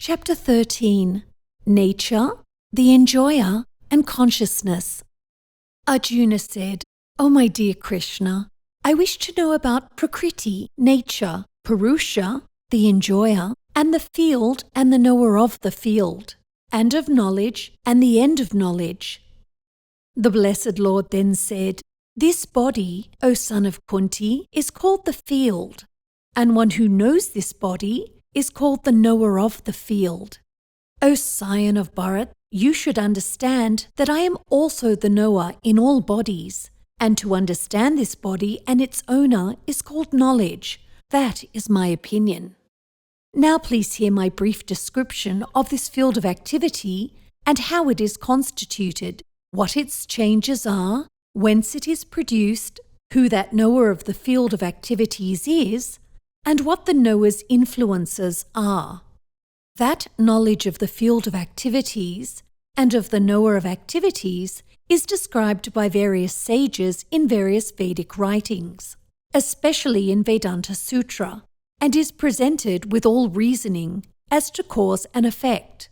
Chapter 13. Nature, the Enjoyer, and Consciousness. Arjuna said, "O my dear Krishna, I wish to know about Prakriti, nature, Purusha, the enjoyer, and the field and the knower of the field, and of knowledge and the end of knowledge." The blessed Lord then said, "This body, O son of Kunti, is called the field, and one who knows this body is called the knower of the field. O scion of Bharat, you should understand that I am also the knower in all bodies, and to understand this body and its owner is called knowledge. That is my opinion. Now please hear my brief description of this field of activity and how it is constituted, what its changes are, whence it is produced, who that knower of the field of activities is, and what the knower's influences are. That knowledge of the field of activities and of the knower of activities is described by various sages in various Vedic writings, especially in Vedanta Sutra, and is presented with all reasoning as to cause and effect.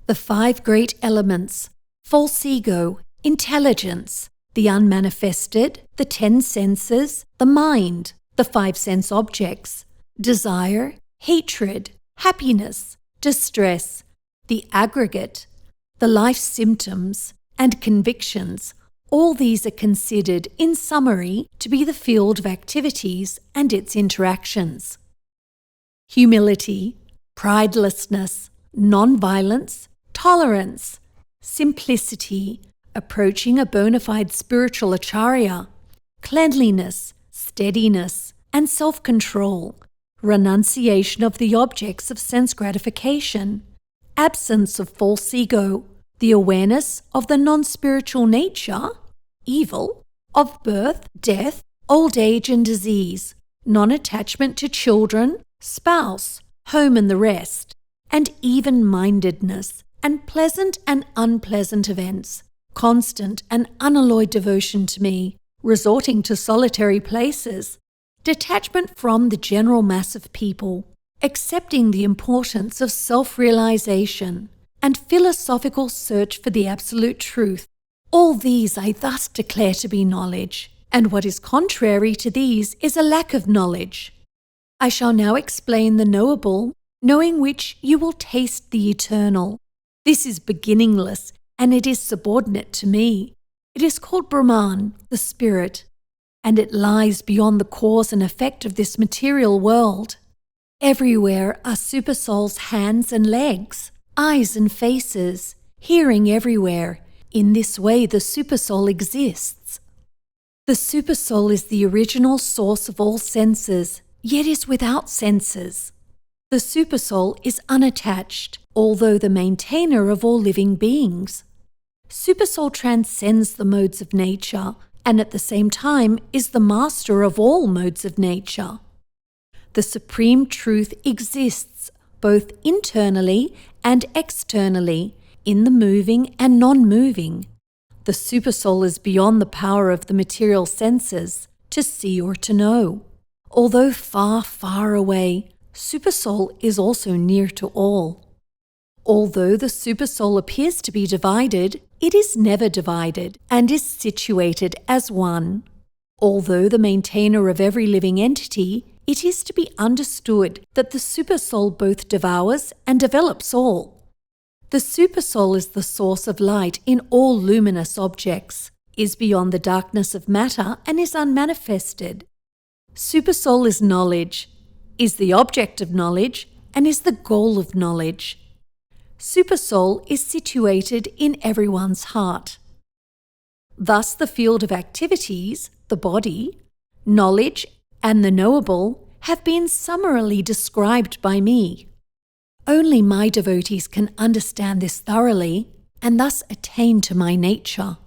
The 5 great elements, false ego, intelligence, the unmanifested, the 10 senses, the mind, the 5 sense objects, desire, hatred, happiness, distress, the aggregate, the life symptoms, and convictions, all these are considered in summary to be the field of activities and its interactions. Humility, pridelessness, non-violence, tolerance, simplicity, approaching a bona fide spiritual acharya, cleanliness, steadiness, and self-control, renunciation of the objects of sense gratification, absence of false ego, the awareness of the non-spiritual nature, evil, of birth, death, old age and disease, non-attachment to children, spouse, home and the rest, and even-mindedness, and pleasant and unpleasant events, constant and unalloyed devotion to me, resorting to solitary places, detachment from the general mass of people, accepting the importance of self-realization, and philosophical search for the absolute truth. All these I thus declare to be knowledge, and what is contrary to these is a lack of knowledge. I shall now explain the knowable, knowing which you will taste the eternal. This is beginningless, and it is subordinate to me. It is called Brahman, the spirit, and it lies beyond the cause and effect of this material world. Everywhere are supersoul's hands and legs, eyes and faces, hearing everywhere. In this way the supersoul exists. The supersoul is the original source of all senses, yet is without senses. The supersoul is unattached, although the maintainer of all living beings. Supersoul transcends the modes of nature, and at the same time is the master of all modes of nature. The supreme truth exists both internally and externally, in the moving and non-moving. The supersoul is beyond the power of the material senses to see or to know. Although far, far away, supersoul is also near to all. Although the supersoul appears to be divided, it is never divided and is situated as one. Although the maintainer of every living entity, it is to be understood that the supersoul both devours and develops all. The supersoul is the source of light in all luminous objects, is beyond the darkness of matter and is unmanifested. Supersoul is knowledge, is the object of knowledge, and is the goal of knowledge. Supersoul is situated in everyone's heart. Thus the field of activities, the body, knowledge, and the knowable have been summarily described by me. Only my devotees can understand this thoroughly and thus attain to my nature.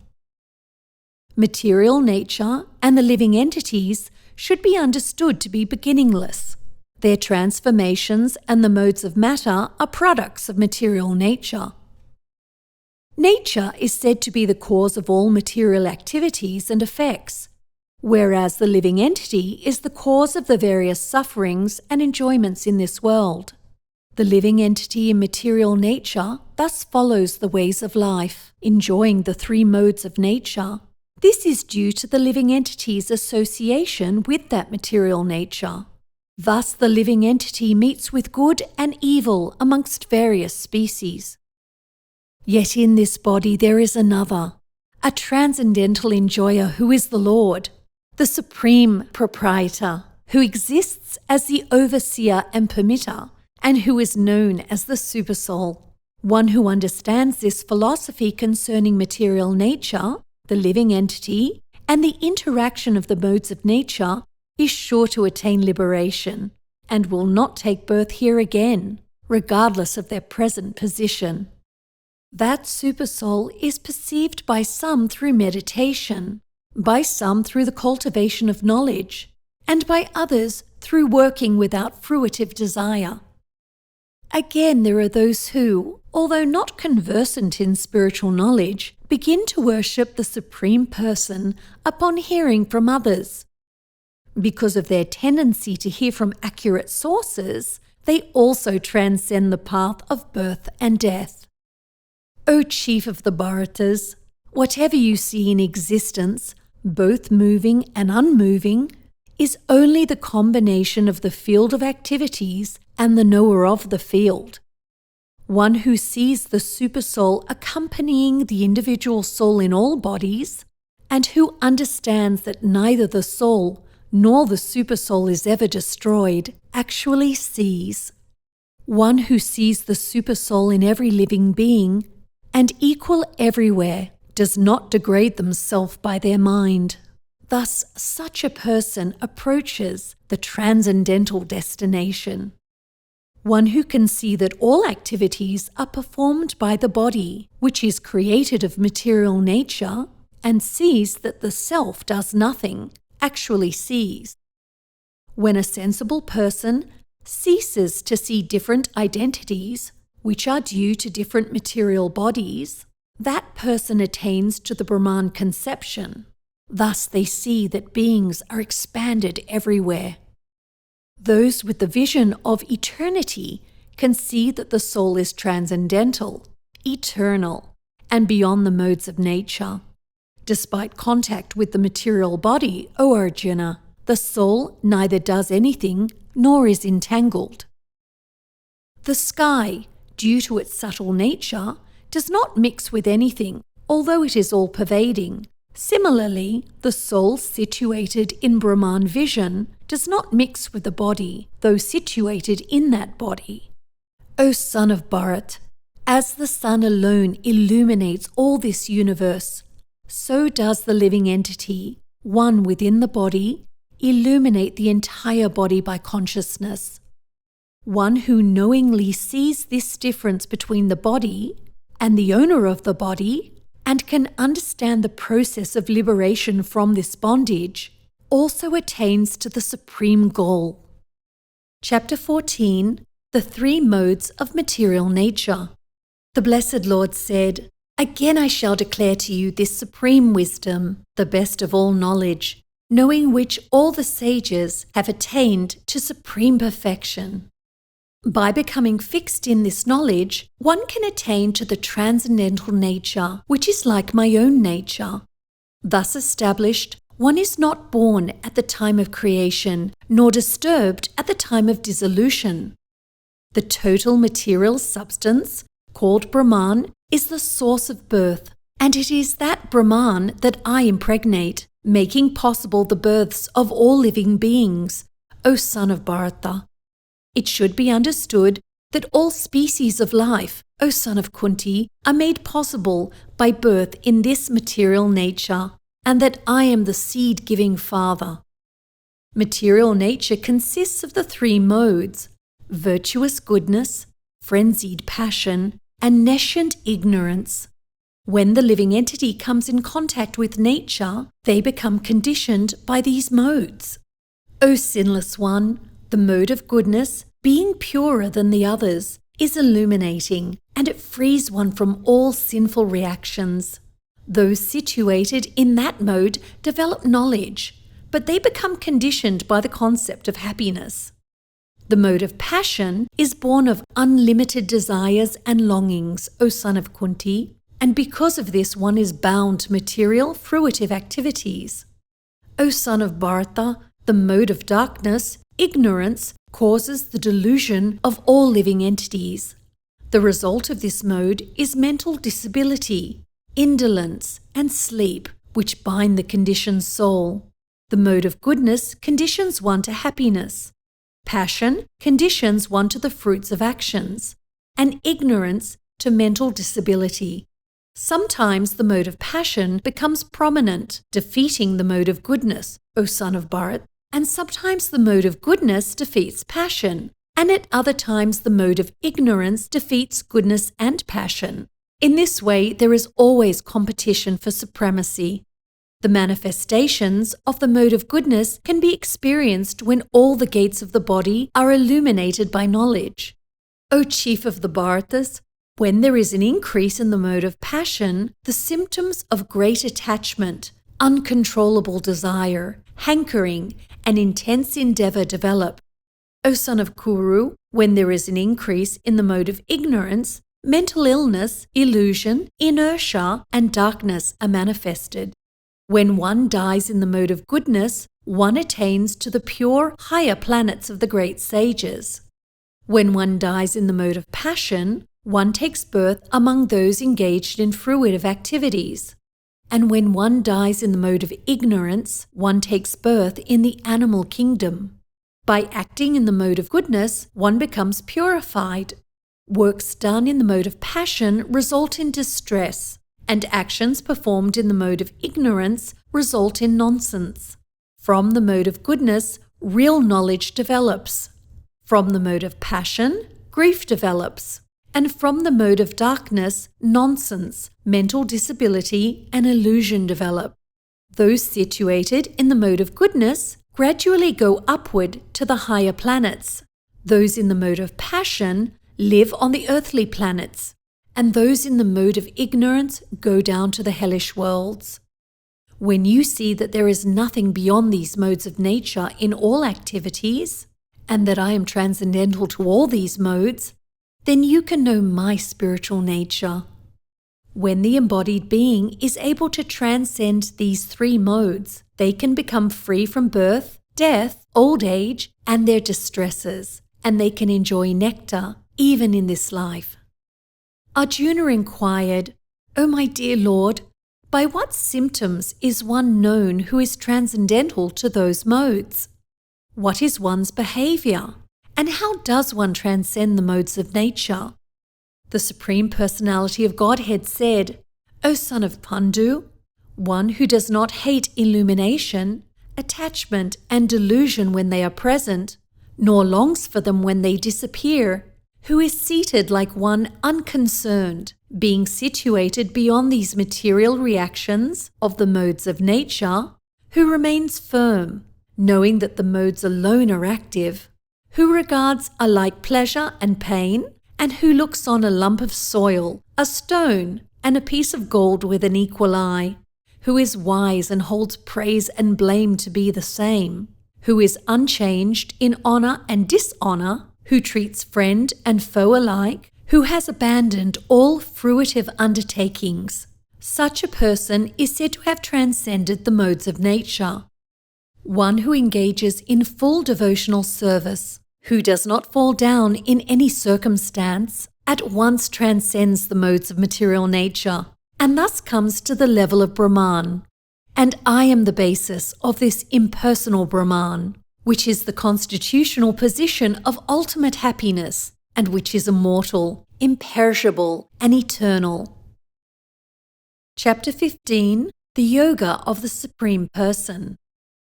Material nature and the living entities should be understood to be beginningless. Their transformations and the modes of matter are products of material nature. Nature is said to be the cause of all material activities and effects, whereas the living entity is the cause of the various sufferings and enjoyments in this world. The living entity in material nature thus follows the ways of life, enjoying the three modes of nature. This is due to the living entity's association with that material nature. Thus, the living entity meets with good and evil amongst various species. Yet in this body there is another, a transcendental enjoyer who is the Lord, the supreme proprietor, who exists as the overseer and permitter, and who is known as the Supersoul. One who understands this philosophy concerning material nature, the living entity, and the interaction of the modes of nature is sure to attain liberation and will not take birth here again, regardless of their present position. That Supersoul is perceived by some through meditation, by some through the cultivation of knowledge, and by others through working without fruitive desire. Again, there are those who, although not conversant in spiritual knowledge, begin to worship the Supreme Person upon hearing from others. Because of their tendency to hear from accurate sources, they also transcend the path of birth and death. O Chief of the Bharatas, whatever you see in existence, both moving and unmoving, is only the combination of the field of activities and the knower of the field. One who sees the Supersoul accompanying the individual soul in all bodies, and who understands that neither the soul nor the Supersoul is ever destroyed, actually sees. One who sees the Supersoul in every living being, and equal everywhere, does not degrade themselves by their mind. Thus, such a person approaches the transcendental destination. One who can see that all activities are performed by the body, which is created of material nature, and sees that the self does nothing, actually sees. When a sensible person ceases to see different identities, which are due to different material bodies, that person attains to the Brahman conception. Thus they see that beings are expanded everywhere. Those with the vision of eternity can see that the soul is transcendental, eternal, and beyond the modes of nature. Despite contact with the material body, O Arjuna, the soul neither does anything nor is entangled. The sky, due to its subtle nature, does not mix with anything, although it is all-pervading. Similarly, the soul situated in Brahman vision does not mix with the body, though situated in that body. O son of Bharat, as the sun alone illuminates all this universe, so does the living entity, one within the body, illuminate the entire body by consciousness. One who knowingly sees this difference between the body and the owner of the body, and can understand the process of liberation from this bondage, also attains to the supreme goal. Chapter 14. The Three Modes of Material Nature. The Blessed Lord said, "Again I shall declare to you this supreme wisdom, the best of all knowledge, knowing which all the sages have attained to supreme perfection. By becoming fixed in this knowledge, one can attain to the transcendental nature, which is like my own nature. Thus established, one is not born at the time of creation, nor disturbed at the time of dissolution. The total material substance, called Brahman, is the source of birth, and it is that Brahman that I impregnate, making possible the births of all living beings, O son of Bharata. It should be understood that all species of life, O son of Kunti, are made possible by birth in this material nature, and that I am the seed-giving father. Material nature consists of the three modes: virtuous goodness, frenzied passion, and nescient ignorance. When the living entity comes in contact with nature, they become conditioned by these modes. O sinless one, the mode of goodness, being purer than the others, is illuminating, and it frees one from all sinful reactions. Those situated in that mode develop knowledge, but they become conditioned by the concept of happiness. The mode of passion is born of unlimited desires and longings, O son of Kunti, and because of this one is bound to material fruitive activities. O son of Bharata, the mode of darkness, ignorance, causes the delusion of all living entities. The result of this mode is mental disability, indolence, and sleep, which bind the conditioned soul. The mode of goodness conditions one to happiness. Passion conditions one to the fruits of actions, and ignorance to mental disability. Sometimes the mode of passion becomes prominent, defeating the mode of goodness, O son of Bharat, and sometimes the mode of goodness defeats passion, and at other times the mode of ignorance defeats goodness and passion. In this way, there is always competition for supremacy. The manifestations of the mode of goodness can be experienced when all the gates of the body are illuminated by knowledge. O chief of the Bharatas, when there is an increase in the mode of passion, the symptoms of great attachment, uncontrollable desire, hankering, and intense endeavor develop. O son of Kuru, when there is an increase in the mode of ignorance, mental illness, illusion, inertia, and darkness are manifested. When one dies in the mode of goodness, one attains to the pure, higher planets of the great sages. When one dies in the mode of passion, one takes birth among those engaged in fruitive activities. And when one dies in the mode of ignorance, one takes birth in the animal kingdom. By acting in the mode of goodness, one becomes purified. Works done in the mode of passion result in distress, and actions performed in the mode of ignorance result in nonsense. From the mode of goodness, real knowledge develops. From the mode of passion, grief develops. And from the mode of darkness, nonsense, mental disability, and illusion develop. Those situated in the mode of goodness gradually go upward to the higher planets. Those in the mode of passion live on the earthly planets, and those in the mode of ignorance go down to the hellish worlds. When you see that there is nothing beyond these modes of nature in all activities, and that I am transcendental to all these modes, then you can know my spiritual nature. When the embodied being is able to transcend these three modes, they can become free from birth, death, old age, and their distresses, and they can enjoy nectar even in this life. Arjuna inquired, O my dear Lord, by what symptoms is one known who is transcendental to those modes? What is one's behavior? And how does one transcend the modes of nature? The Supreme Personality of Godhead said, O son of Pandu, one who does not hate illumination, attachment, and delusion when they are present, nor longs for them when they disappear, who is seated like one unconcerned, being situated beyond these material reactions of the modes of nature, who remains firm, knowing that the modes alone are active, who regards alike pleasure and pain, and who looks on a lump of soil, a stone, and a piece of gold with an equal eye, who is wise and holds praise and blame to be the same, who is unchanged in honor and dishonor, who treats friend and foe alike, who has abandoned all fruitive undertakings. Such a person is said to have transcended the modes of nature. One who engages in full devotional service, who does not fall down in any circumstance, at once transcends the modes of material nature, and thus comes to the level of Brahman. And I am the basis of this impersonal Brahman, which is the constitutional position of ultimate happiness, and which is immortal, imperishable, and eternal. Chapter 15. The Yoga of the Supreme Person.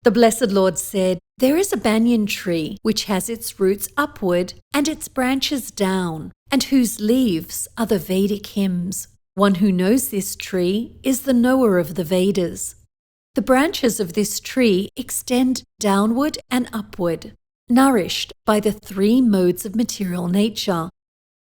The Blessed Lord said, There is a banyan tree which has its roots upward and its branches down, and whose leaves are the Vedic hymns. One who knows this tree is the knower of the Vedas. The branches of this tree extend downward and upward, nourished by the three modes of material nature.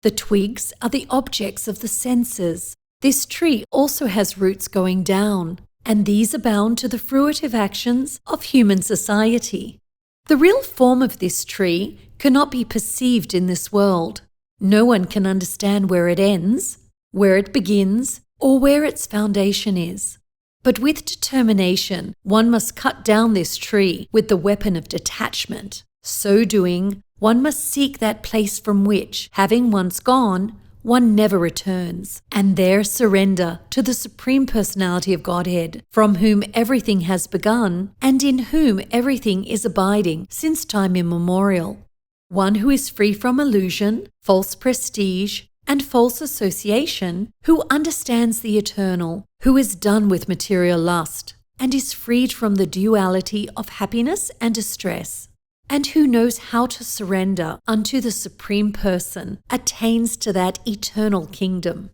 The twigs are the objects of the senses. This tree also has roots going down, and these are bound to the fruitive actions of human society. The real form of this tree cannot be perceived in this world. No one can understand where it ends, where it begins, or where its foundation is. But with determination, one must cut down this tree with the weapon of detachment. So doing, one must seek that place from which, having once gone, one never returns, and there surrender to the Supreme Personality of Godhead, from whom everything has begun, and in whom everything is abiding since time immemorial. One who is free from illusion, false prestige, and false association, who understands the eternal, who is done with material lust, and is freed from the duality of happiness and distress, and who knows how to surrender unto the Supreme Person, attains to that eternal kingdom.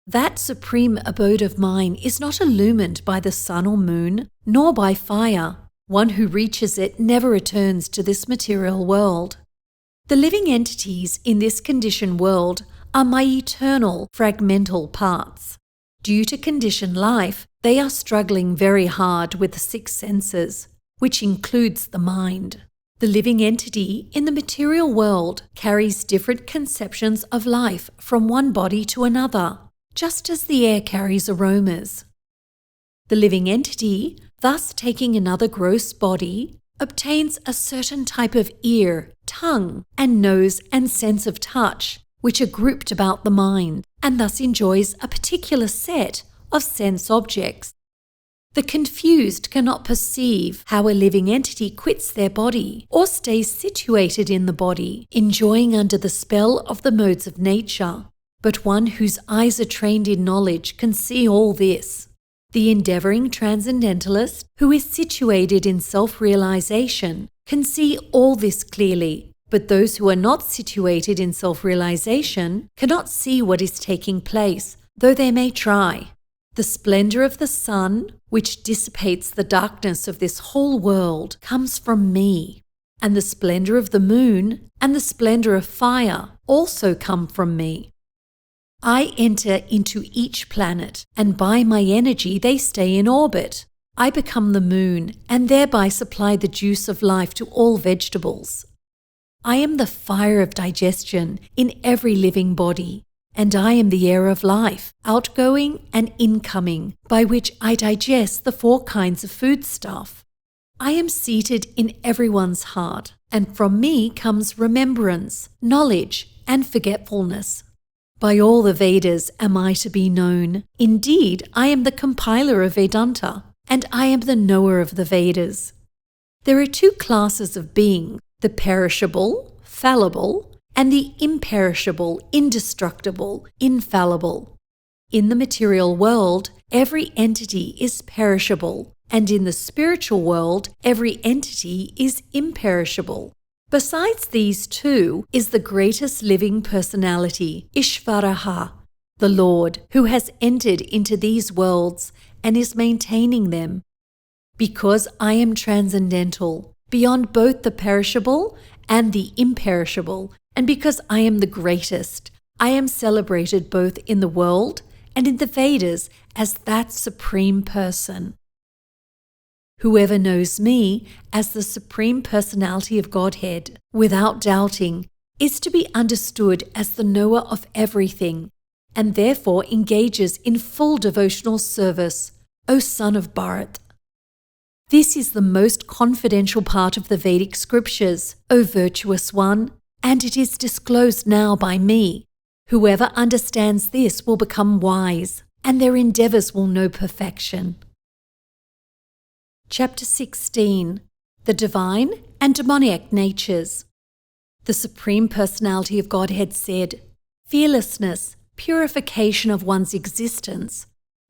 That supreme abode of mine is not illumined by the sun or moon, nor by fire. One who reaches it never returns to this material world. The living entities in this conditioned world are my eternal fragmental parts. Due to conditioned life, they are struggling very hard with the six senses, which includes the mind. The living entity in the material world carries different conceptions of life from one body to another, just as the air carries aromas. The living entity, thus taking another gross body, obtains a certain type of ear, tongue, and nose and sense of touch, which are grouped about the mind, and thus enjoys a particular set of sense objects. The confused cannot perceive how a living entity quits their body or stays situated in the body, enjoying under the spell of the modes of nature. But one whose eyes are trained in knowledge can see all this. The endeavoring transcendentalist, who is situated in self-realization, can see all this clearly, but those who are not situated in self-realization cannot see what is taking place, though they may try. The splendor of the sun, which dissipates the darkness of this whole world, comes from me, and the splendor of the moon and the splendor of fire also come from me. I enter into each planet, and by my energy they stay in orbit. I become the moon, and thereby supply the juice of life to all vegetables. I am the fire of digestion in every living body, and I am the air of life, outgoing and incoming, by which I digest the 4 kinds of foodstuff. I am seated in everyone's heart, and from me comes remembrance, knowledge, and forgetfulness. By all the Vedas am I to be known. Indeed, I am the compiler of Vedanta, and I am the knower of the Vedas. There are 2 classes of being, the perishable, fallible, and the imperishable, indestructible, infallible. In the material world, every entity is perishable, and in the spiritual world, every entity is imperishable. Besides these 2 is the greatest living personality, Ishvaraha, the Lord, who has entered into these worlds and is maintaining them. Because I am transcendental, beyond both the perishable and the imperishable, and because I am the greatest, I am celebrated both in the world and in the Vedas as that Supreme Person. Whoever knows me as the Supreme Personality of Godhead, without doubting, is to be understood as the knower of everything, and therefore engages in full devotional service, O son of Bharat. This is the most confidential part of the Vedic scriptures, O virtuous one, and it is disclosed now by me. Whoever understands this will become wise, and their endeavors will know perfection. Chapter 16. The Divine and Demoniac Natures. The Supreme Personality of Godhead said, fearlessness, purification of one's existence,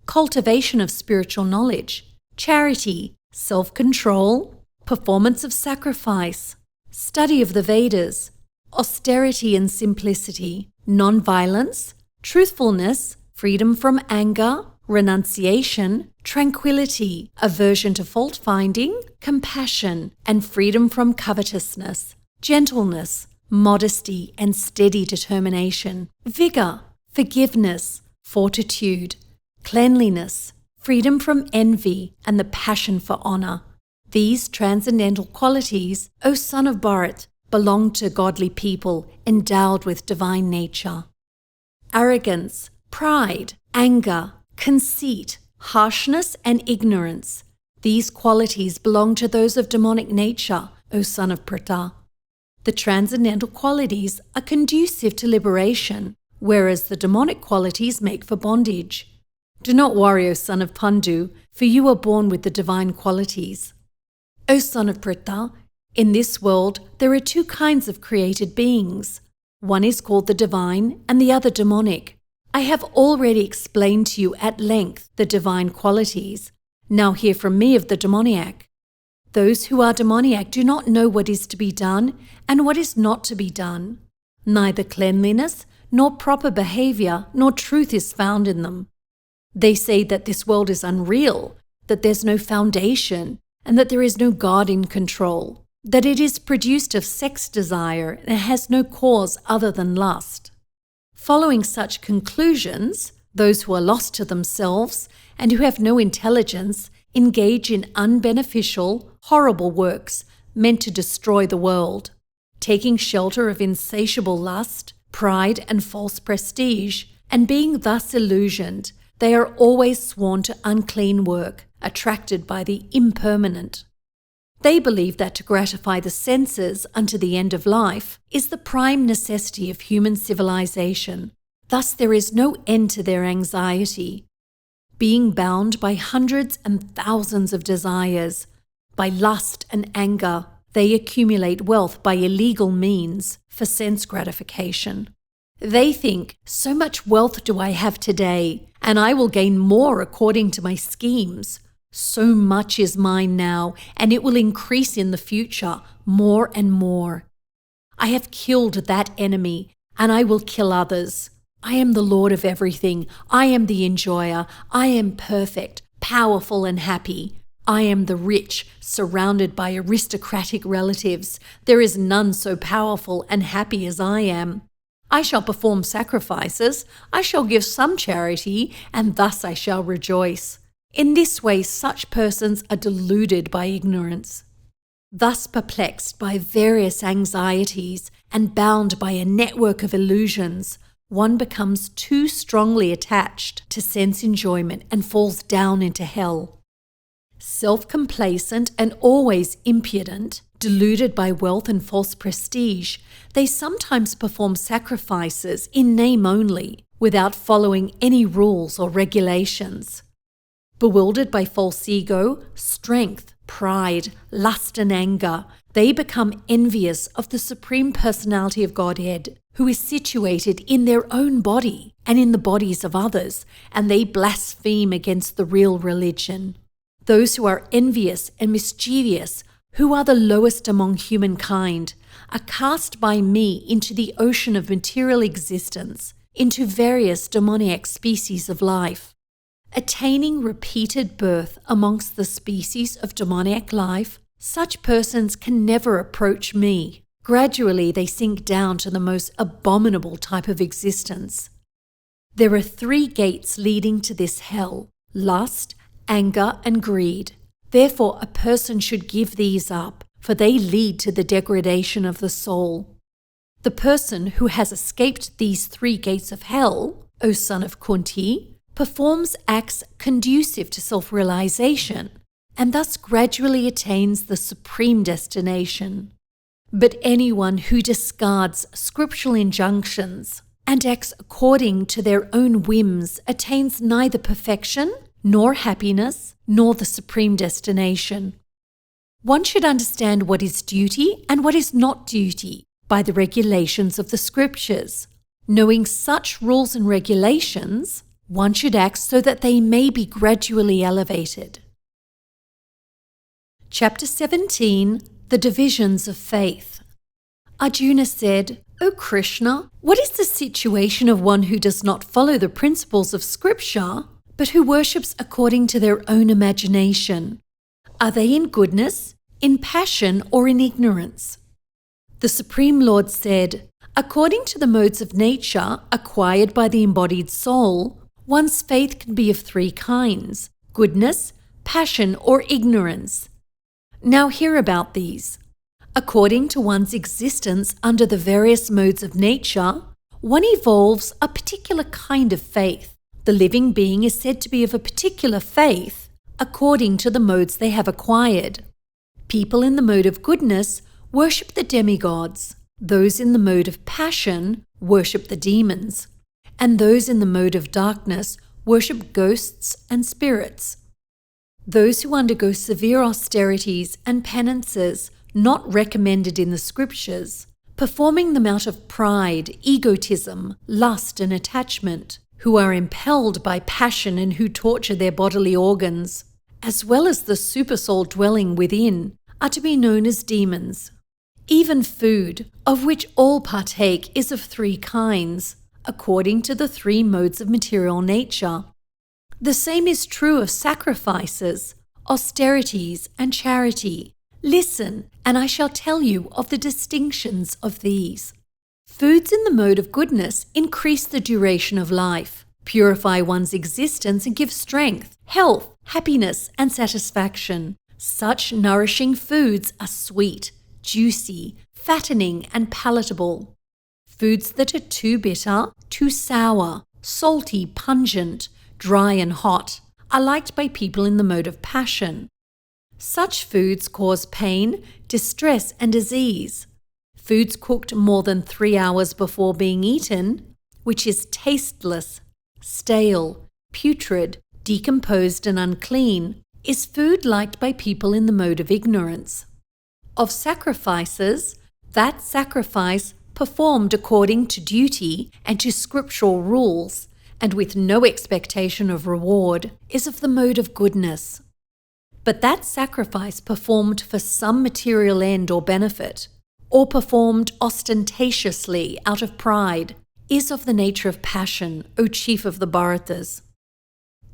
cultivation of spiritual knowledge, charity, self-control, performance of sacrifice, study of the Vedas, austerity and simplicity, non-violence, truthfulness, freedom from anger, renunciation, tranquility, aversion to fault-finding, compassion, and freedom from covetousness, gentleness, modesty and steady determination, vigor, forgiveness, fortitude, cleanliness, freedom from envy and the passion for honor, These transcendental qualities, O son of Bharat, belong to godly people endowed with divine nature. Arrogance, pride, anger, conceit, harshness, and ignorance. These qualities belong to those of demonic nature, O son of Pritha. The transcendental qualities are conducive to liberation, whereas the demonic qualities make for bondage. Do not worry, O son of Pandu, for you are born with the divine qualities. O son of Pritha, in this world there are two kinds of created beings. One is called the divine and the other demonic. I have already explained to you at length the divine qualities. Now hear from me of the demoniac. Those who are demoniac do not know what is to be done and what is not to be done. Neither cleanliness, nor proper behavior, nor truth is found in them. They say that this world is unreal, that there's no foundation, and that there is no God in control, that it is produced of sex desire and has no cause other than lust. Following such conclusions, those who are lost to themselves and who have no intelligence engage in unbeneficial, horrible works meant to destroy the world. Taking shelter of insatiable lust, pride, and false prestige, and being thus illusioned, they are always sworn to unclean work, attracted by the impermanent. They believe that to gratify the senses unto the end of life is the prime necessity of human civilization. Thus there is no end to their anxiety. Being bound by hundreds and thousands of desires, by lust and anger, they accumulate wealth by illegal means for sense gratification. They think, so much wealth do I have today, and I will gain more according to my schemes. So much is mine now, and it will increase in the future more and more. I have killed that enemy, and I will kill others. I am the Lord of everything. I am the enjoyer. I am perfect, powerful, and happy. I am the rich, surrounded by aristocratic relatives. There is none so powerful and happy as I am. I shall perform sacrifices. I shall give some charity, and thus I shall rejoice. In this way, such persons are deluded by ignorance. Thus perplexed by various anxieties and bound by a network of illusions, one becomes too strongly attached to sense enjoyment and falls down into hell. Self-complacent and always impudent, deluded by wealth and false prestige, they sometimes perform sacrifices in name only, without following any rules or regulations. Bewildered by false ego, strength, pride, lust, and anger, they become envious of the Supreme Personality of Godhead, who is situated in their own body and in the bodies of others, and they blaspheme against the real religion. Those who are envious and mischievous, who are the lowest among humankind, are cast by me into the ocean of material existence, into various demoniac species of life. Attaining repeated birth amongst the species of demoniac life, such persons can never approach me. Gradually they sink down to the most abominable type of existence. There are 3 gates leading to this hell: lust, anger, and greed. Therefore a person should give these up, for they lead to the degradation of the soul. The person who has escaped these 3 gates of hell, O son of Kunti, performs acts conducive to self-realization, and thus gradually attains the supreme destination. But anyone who discards scriptural injunctions and acts according to their own whims attains neither perfection, nor happiness, nor the supreme destination. One should understand what is duty and what is not duty by the regulations of the scriptures. Knowing such rules and regulations, one should act so that they may be gradually elevated. Chapter 17, The Divisions of Faith. Arjuna said, O Krishna, what is the situation of one who does not follow the principles of Scripture, but who worships according to their own imagination? Are they in goodness, in passion, or in ignorance? The Supreme Lord said, according to the modes of nature acquired by the embodied soul, one's faith can be of 3 kinds: goodness, passion, or ignorance. Now hear about these. According to one's existence under the various modes of nature, one evolves a particular kind of faith. The living being is said to be of a particular faith according to the modes they have acquired. People in the mode of goodness worship the demigods, those in the mode of passion worship the demons, and those in the mode of darkness worship ghosts and spirits. Those who undergo severe austerities and penances not recommended in the scriptures, performing them out of pride, egotism, lust, and attachment, who are impelled by passion and who torture their bodily organs, as well as the supersoul dwelling within, are to be known as demons. Even food, of which all partake, is of three kinds, according to the three modes of material nature. The same is true of sacrifices, austerities, and charity. Listen, and I shall tell you of the distinctions of these. Foods in the mode of goodness increase the duration of life, purify one's existence, and give strength, health, happiness, and satisfaction. Such nourishing foods are sweet, juicy, fattening, and palatable. Foods that are too bitter, too sour, salty, pungent, dry, and hot are liked by people in the mode of passion. Such foods cause pain, distress, and disease. Foods cooked more than 3 hours before being eaten, which is tasteless, stale, putrid, decomposed, and unclean, is food liked by people in the mode of ignorance. Of sacrifices, that sacrifice performed according to duty and to scriptural rules, and with no expectation of reward, is of the mode of goodness. But that sacrifice performed for some material end or benefit, or performed ostentatiously out of pride, is of the nature of passion, O chief of the Bharatas.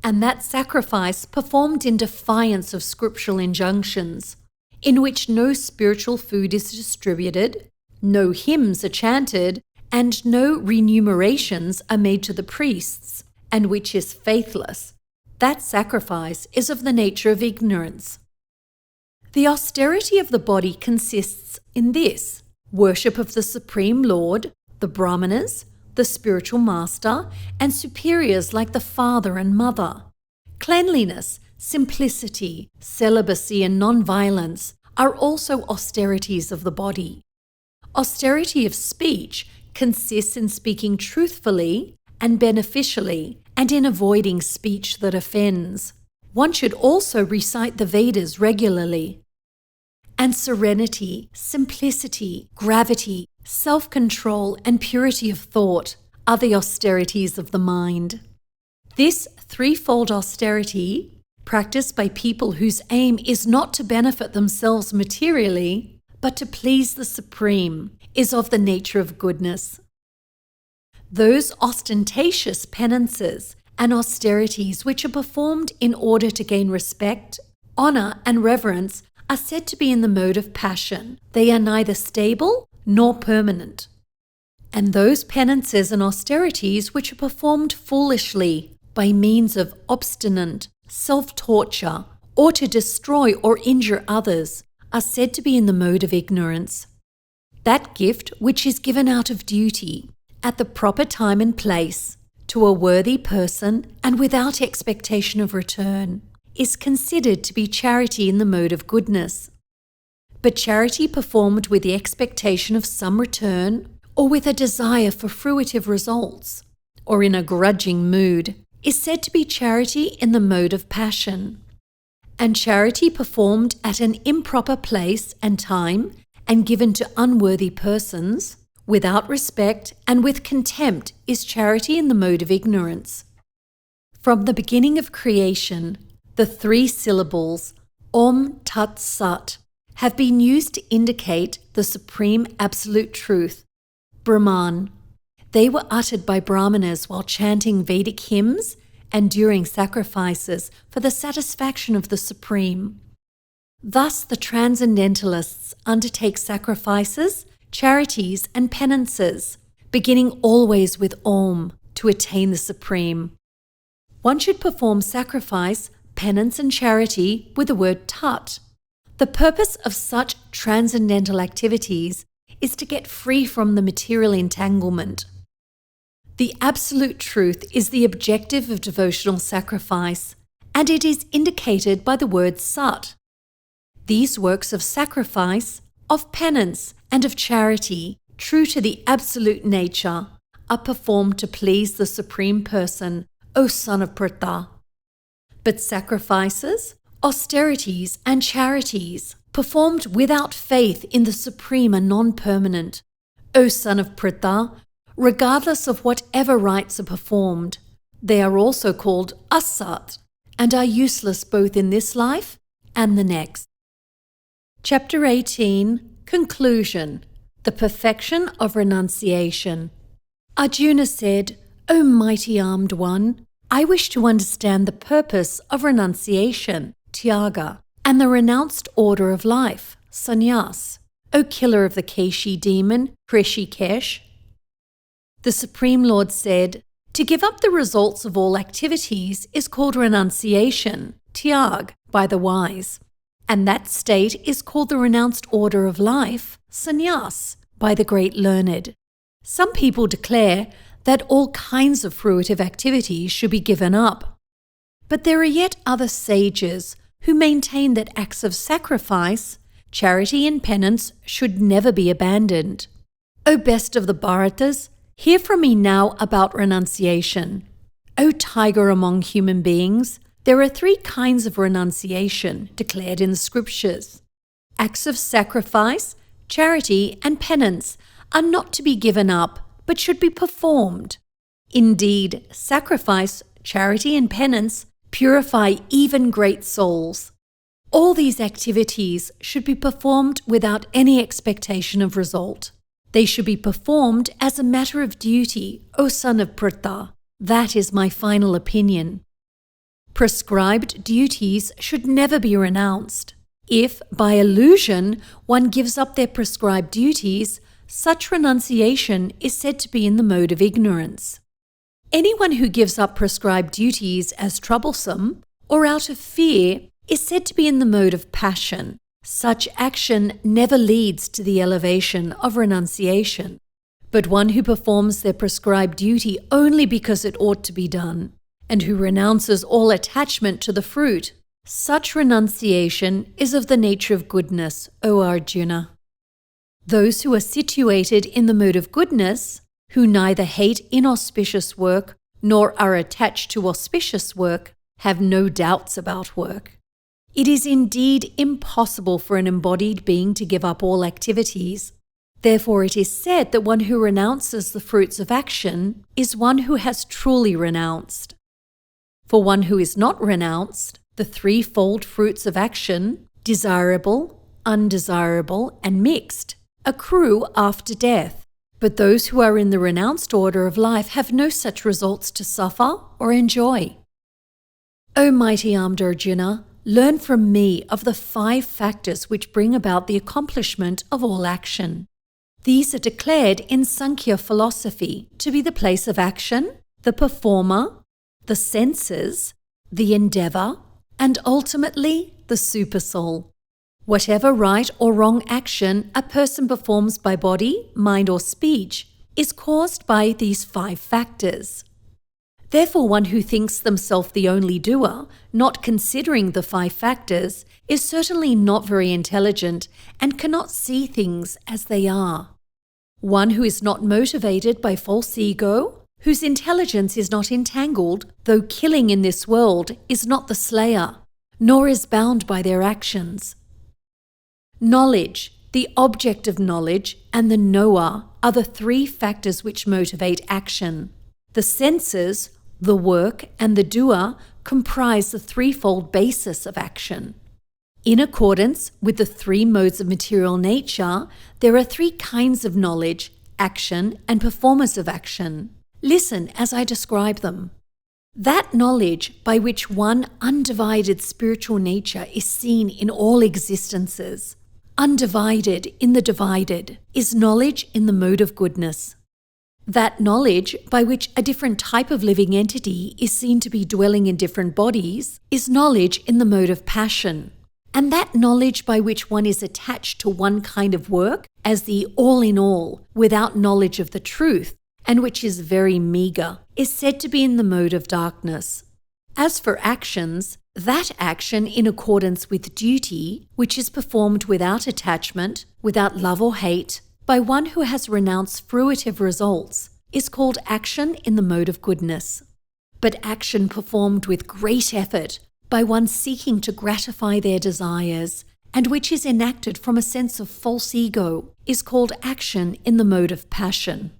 And that sacrifice performed in defiance of scriptural injunctions, in which no spiritual food is distributed, no hymns are chanted, and no remunerations are made to the priests, and which is faithless, that sacrifice is of the nature of ignorance. The austerity of the body consists in this: worship of the Supreme Lord, the Brahmanas, the spiritual master, and superiors like the father and mother. Cleanliness, simplicity, celibacy, and non-violence are also austerities of the body. Austerity of speech consists in speaking truthfully and beneficially, and in avoiding speech that offends. One should also recite the Vedas regularly. And serenity, simplicity, gravity, self-control, and purity of thought are the austerities of the mind. This threefold austerity, practiced by people whose aim is not to benefit themselves materially, but to please the Supreme, is of the nature of goodness. Those ostentatious penances and austerities which are performed in order to gain respect, honor, and reverence are said to be in the mode of passion. They are neither stable nor permanent. And those penances and austerities which are performed foolishly by means of obstinate self-torture or to destroy or injure others are said to be in the mode of ignorance. That gift which is given out of duty, at the proper time and place, to a worthy person and without expectation of return, is considered to be charity in the mode of goodness. But charity performed with the expectation of some return, or with a desire for fruitive results, or in a grudging mood, is said to be charity in the mode of passion. And charity performed at an improper place and time, and given to unworthy persons, without respect and with contempt, is charity in the mode of ignorance. From the beginning of creation, the 3 syllables Om Tat Sat have been used to indicate the supreme absolute truth, Brahman. They were uttered by Brahmanas while chanting Vedic hymns and during sacrifices for the satisfaction of the Supreme. Thus the transcendentalists undertake sacrifices, charities, and penances, beginning always with Om to attain the Supreme. One should perform sacrifice, penance, and charity with the word Tat. The purpose of such transcendental activities is to get free from the material entanglement. The absolute truth is the objective of devotional sacrifice, and it is indicated by the word sat. These works of sacrifice, of penance, and of charity, true to the absolute nature, are performed to please the Supreme Person, O son of Pritha. But sacrifices, austerities, and charities, performed without faith in the Supreme are non-permanent, O son of Pritha, regardless of whatever rites are performed. They are also called asat, and are useless both in this life and the next. Chapter 18, Conclusion, the Perfection of Renunciation. Arjuna said, O mighty armed one, I wish to understand the purpose of renunciation, tyaga, and the renounced order of life, sannyas. O killer of the Keshi demon, Hrishikesh. The Supreme Lord said, to give up the results of all activities is called renunciation, tyag, by the wise, and that state is called the renounced order of life, sannyas, by the great learned. Some people declare that all kinds of fruitive activities should be given up. But there are yet other sages who maintain that acts of sacrifice, charity and penance should never be abandoned. O best of the Bharatas, hear from me now about renunciation. O tiger among human beings, there are 3 kinds of renunciation declared in the scriptures. Acts of sacrifice, charity, and penance are not to be given up, but should be performed. Indeed, sacrifice, charity, and penance purify even great souls. All these activities should be performed without any expectation of result. They should be performed as a matter of duty, O son of Pritha. That is my final opinion. Prescribed duties should never be renounced. If, by illusion, one gives up their prescribed duties, such renunciation is said to be in the mode of ignorance. Anyone who gives up prescribed duties as troublesome or out of fear is said to be in the mode of passion. Such action never leads to the elevation of renunciation. But one who performs their prescribed duty only because it ought to be done, and who renounces all attachment to the fruit, such renunciation is of the nature of goodness, O Arjuna. Those who are situated in the mode of goodness, who neither hate inauspicious work nor are attached to auspicious work, have no doubts about work. It is indeed impossible for an embodied being to give up all activities. Therefore it is said that one who renounces the fruits of action is one who has truly renounced. For one who is not renounced, the 3-fold fruits of action, desirable, undesirable, and mixed, accrue after death. But those who are in the renounced order of life have no such results to suffer or enjoy. O mighty armed Arjuna, learn from me of the 5 factors which bring about the accomplishment of all action. These are declared in Sankhya philosophy to be the place of action, the performer, the senses, the endeavor, and ultimately the supersoul. Whatever right or wrong action a person performs by body, mind, or speech is caused by these 5 factors. Therefore, one who thinks themselves the only doer, not considering the 5 factors, is certainly not very intelligent and cannot see things as they are. One who is not motivated by false ego, whose intelligence is not entangled, though killing in this world, is not the slayer, nor is bound by their actions. Knowledge, the object of knowledge, and the knower are the 3 factors which motivate action. The senses, the work, and the doer comprise the 3-fold basis of action. In accordance with the 3 modes of material nature, there are 3 kinds of knowledge, action, and performers of action. Listen as I describe them. That knowledge by which one undivided spiritual nature is seen in all existences, undivided in the divided, is knowledge in the mode of goodness. That knowledge by which a different type of living entity is seen to be dwelling in different bodies is knowledge in the mode of passion. And that knowledge by which one is attached to one kind of work as the all-in-all without knowledge of the truth, and which is very meager, is said to be in the mode of darkness. As for actions, that action in accordance with duty, which is performed without attachment, without love or hate, by one who has renounced fruitive results, is called action in the mode of goodness. But action performed with great effort by one seeking to gratify their desires, and which is enacted from a sense of false ego, is called action in the mode of passion.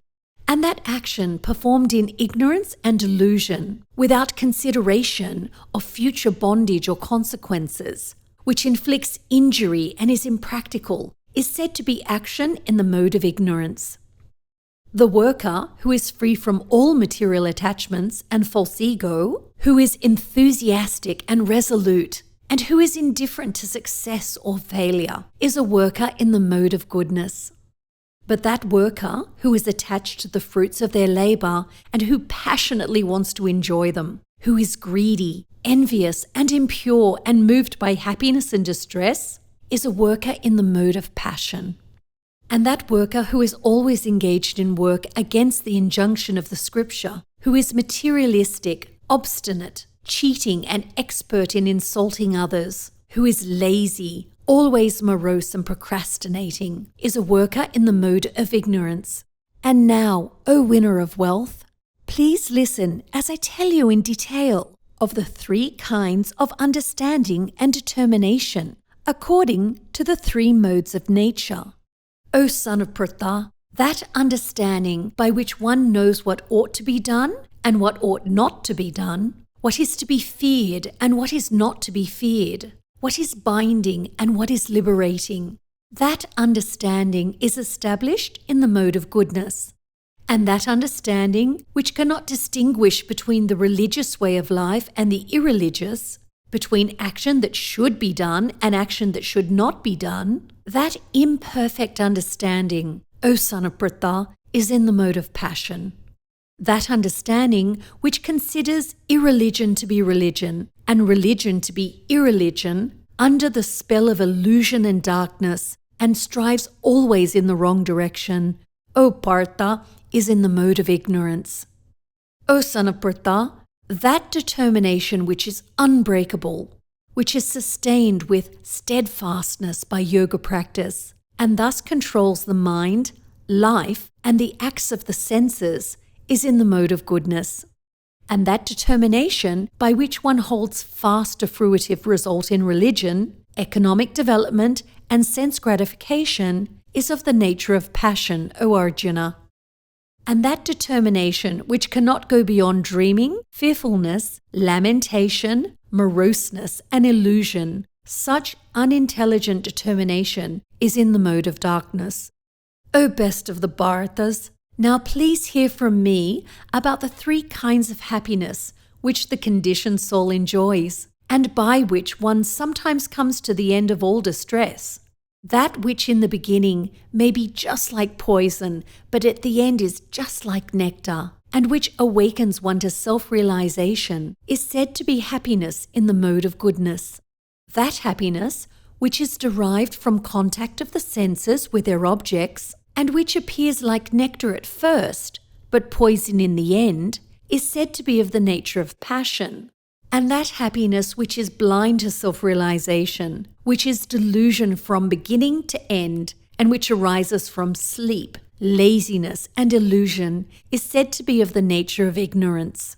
And that action performed in ignorance and delusion, without consideration of future bondage or consequences, which inflicts injury and is impractical, is said to be action in the mode of ignorance. The worker who is free from all material attachments and false ego, who is enthusiastic and resolute, and who is indifferent to success or failure, is a worker in the mode of goodness. But that worker who is attached to the fruits of their labor and who passionately wants to enjoy them, who is greedy, envious, and impure and moved by happiness and distress, is a worker in the mode of passion. And that worker who is always engaged in work against the injunction of the scripture, who is materialistic, obstinate, cheating, and expert in insulting others, who is lazy, always morose and procrastinating, is a worker in the mode of ignorance. And now, O winner of wealth, please listen as I tell you in detail of the 3 kinds of understanding and determination, according to the 3 modes of nature. O son of Pritha, that understanding by which one knows what ought to be done and what ought not to be done, what is to be feared and what is not to be feared, what is binding and what is liberating, that understanding is established in the mode of goodness. And that understanding, which cannot distinguish between the religious way of life and the irreligious, between action that should be done and action that should not be done, that imperfect understanding, O son of Pritha, is in the mode of passion. That understanding which considers irreligion to be religion and religion to be irreligion under the spell of illusion and darkness and strives always in the wrong direction, O Partha, is in the mode of ignorance. O son of Pritha, that determination which is unbreakable, which is sustained with steadfastness by yoga practice, and thus controls the mind, life, and the acts of the senses, is in the mode of goodness. And that determination by which one holds fast a fruitive result in religion, economic development, and sense gratification is of the nature of passion, O Arjuna. And that determination which cannot go beyond dreaming, fearfulness, lamentation, moroseness, and illusion, such unintelligent determination is in the mode of darkness. O best of the Bharatas, now please hear from me about the 3 kinds of happiness which the conditioned soul enjoys, and by which one sometimes comes to the end of all distress. That which in the beginning may be just like poison, but at the end is just like nectar, and which awakens one to self-realization, is said to be happiness in the mode of goodness. That happiness, which is derived from contact of the senses with their objects, and which appears like nectar at first, but poison in the end, is said to be of the nature of passion. And that happiness which is blind to self-realization, which is delusion from beginning to end, and which arises from sleep, laziness, and illusion, is said to be of the nature of ignorance.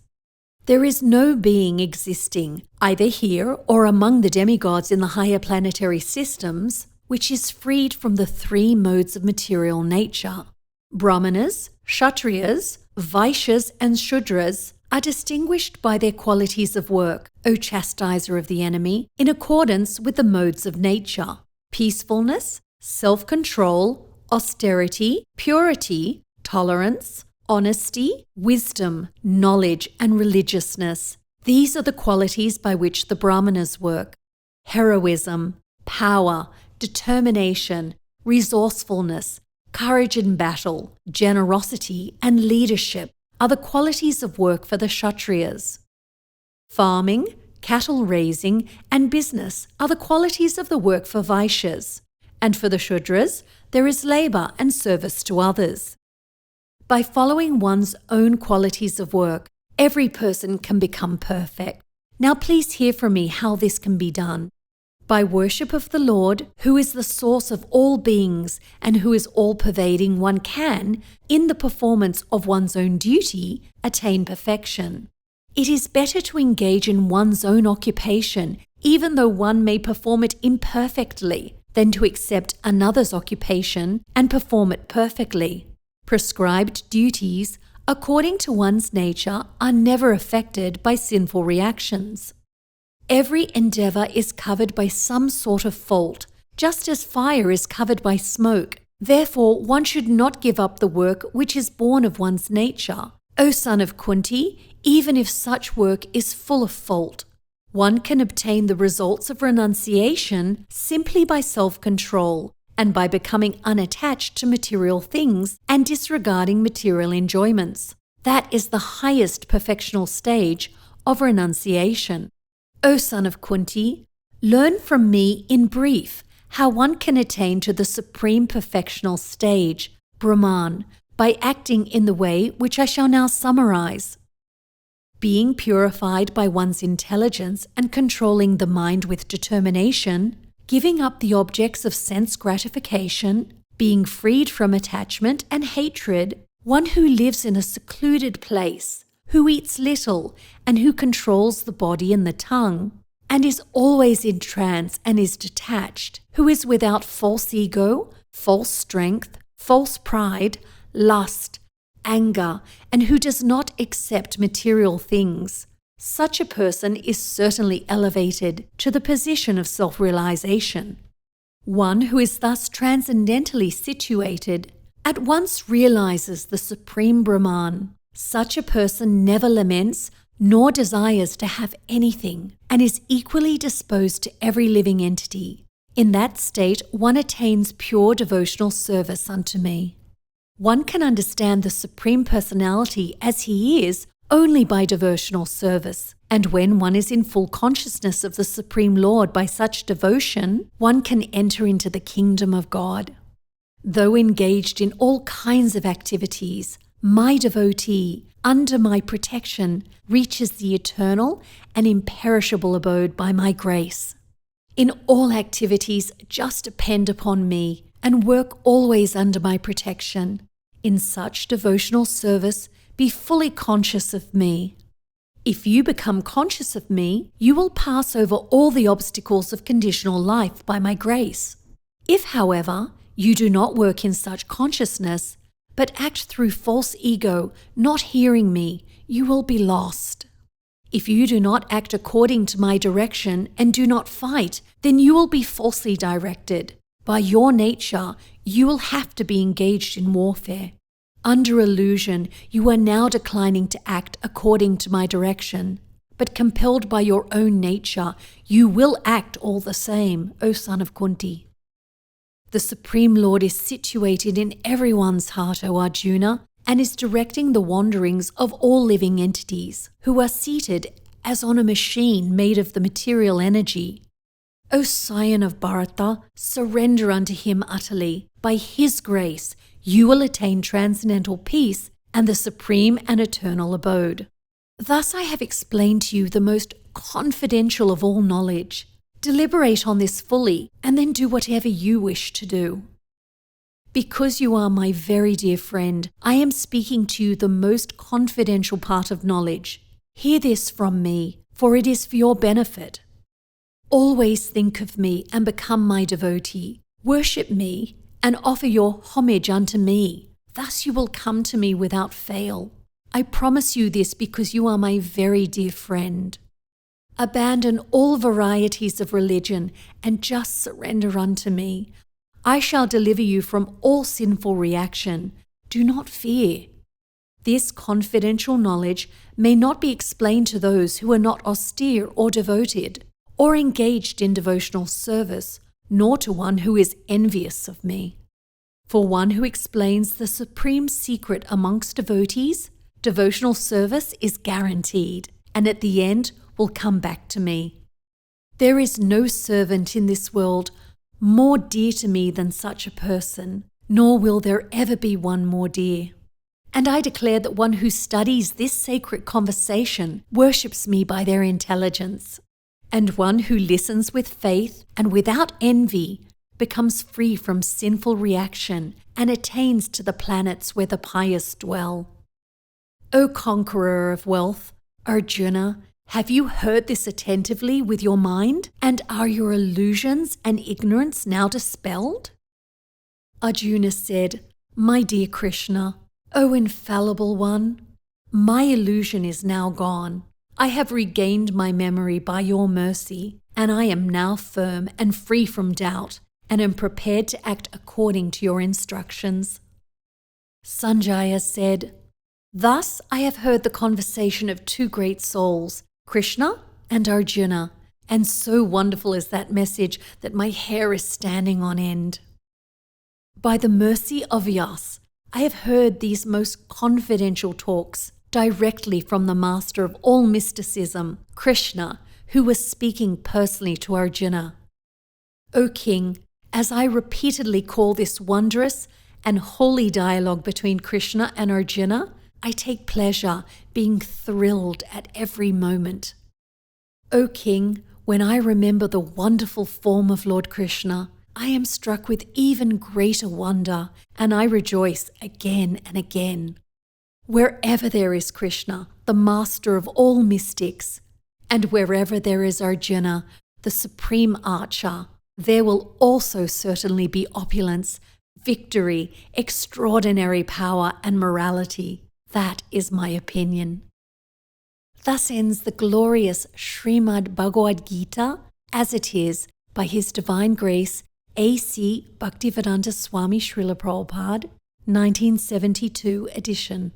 There is no being existing, either here or among the demigods in the higher planetary systems, which is freed from the 3 modes of material nature. Brahmanas, Kshatriyas, Vaishyas, and Shudras are distinguished by their qualities of work, O chastiser of the enemy, in accordance with the modes of nature: peacefulness, self-control, austerity, purity, tolerance, honesty, wisdom, knowledge, and religiousness. These are the qualities by which the Brahmanas work. Heroism, power, determination, resourcefulness, courage in battle, generosity, and leadership are the qualities of work for the Kshatriyas. Farming, cattle raising, and business are the qualities of the work for Vaishyas, and for the Shudras, there is labor and service to others. By following one's own qualities of work, every person can become perfect. Now please hear from me how this can be done. By worship of the Lord, who is the source of all beings and who is all-pervading, one can, in the performance of one's own duty, attain perfection. It is better to engage in one's own occupation, even though one may perform it imperfectly, than to accept another's occupation and perform it perfectly. Prescribed duties, according to one's nature, are never affected by sinful reactions. Every endeavor is covered by some sort of fault, just as fire is covered by smoke. Therefore, one should not give up the work which is born of one's nature. O son of Kunti, even if such work is full of fault. One can obtain the results of renunciation simply by self-control and by becoming unattached to material things and disregarding material enjoyments. That is the highest perfectional stage of renunciation. O son of Kunti, learn from me in brief how one can attain to the supreme perfectional stage, Brahman, by acting in the way which I shall now summarize. Being purified by one's intelligence and controlling the mind with determination, giving up the objects of sense gratification, being freed from attachment and hatred, one who lives in a secluded place, who eats little, and who controls the body and the tongue, and is always in trance and is detached, who is without false ego, false strength, false pride, lust, anger, and who does not accept material things. Such a person is certainly elevated to the position of self-realization. One who is thus transcendently situated at once realizes the Supreme Brahman. Such a person never laments nor desires to have anything and is equally disposed to every living entity. In that state, one attains pure devotional service unto me. One can understand the Supreme Personality as he is only by devotional service, and when one is in full consciousness of the Supreme Lord by such devotion, one can enter into the kingdom of God. Though engaged in all kinds of activities, my devotee, under my protection, reaches the eternal and imperishable abode by my grace. In all activities, just depend upon me and work always under my protection. In such devotional service, be fully conscious of me. If you become conscious of me, you will pass over all the obstacles of conditional life by my grace. If, however, you do not work in such consciousness, but act through false ego, not hearing me, you will be lost. If you do not act according to my direction and do not fight, then you will be falsely directed. By your nature, you will have to be engaged in warfare. Under illusion, you are now declining to act according to my direction, but compelled by your own nature, you will act all the same, O son of Kunti. The Supreme Lord is situated in everyone's heart, O Arjuna, and is directing the wanderings of all living entities, who are seated as on a machine made of the material energy. O scion of Bharata, surrender unto him utterly. By his grace, you will attain transcendental peace and the supreme and eternal abode. Thus I have explained to you the most confidential of all knowledge. Deliberate on this fully, and then do whatever you wish to do. Because you are my very dear friend, I am speaking to you the most confidential part of knowledge. Hear this from me, for it is for your benefit. Always think of me and become my devotee. Worship me and offer your homage unto me. Thus you will come to me without fail. I promise you this because you are my very dear friend. Abandon all varieties of religion and just surrender unto me. I shall deliver you from all sinful reaction. Do not fear. This confidential knowledge may not be explained to those who are not austere or devoted, or engaged in devotional service, nor to one who is envious of me. For one who explains the supreme secret amongst devotees, devotional service is guaranteed, and at the end will come back to me. There is no servant in this world more dear to me than such a person, nor will there ever be one more dear. And I declare that one who studies this sacred conversation worships me by their intelligence, and one who listens with faith and without envy becomes free from sinful reaction and attains to the planets where the pious dwell. O conqueror of wealth, Arjuna, have you heard this attentively with your mind, and are your illusions and ignorance now dispelled? Arjuna said, My dear Krishna, O infallible one, my illusion is now gone. I have regained my memory by your mercy, and I am now firm and free from doubt, and am prepared to act according to your instructions. Sanjaya said, Thus I have heard the conversation of two great souls, Krishna and Arjuna, and so wonderful is that message that my hair is standing on end. By the mercy of Vyas, I have heard these most confidential talks directly from the master of all mysticism, Krishna, who was speaking personally to Arjuna. O King, as I repeatedly call this wondrous and holy dialogue between Krishna and Arjuna, I take pleasure, being thrilled at every moment. O King, when I remember the wonderful form of Lord Krishna, I am struck with even greater wonder, and I rejoice again and again. Wherever there is Krishna, the master of all mystics, and wherever there is Arjuna, the supreme archer, there will also certainly be opulence, victory, extraordinary power, and morality. That is my opinion. Thus ends the glorious Srimad Bhagavad Gita, as it is, by His Divine Grace, A.C. Bhaktivedanta Swami Srila Prabhupada, 1972 edition.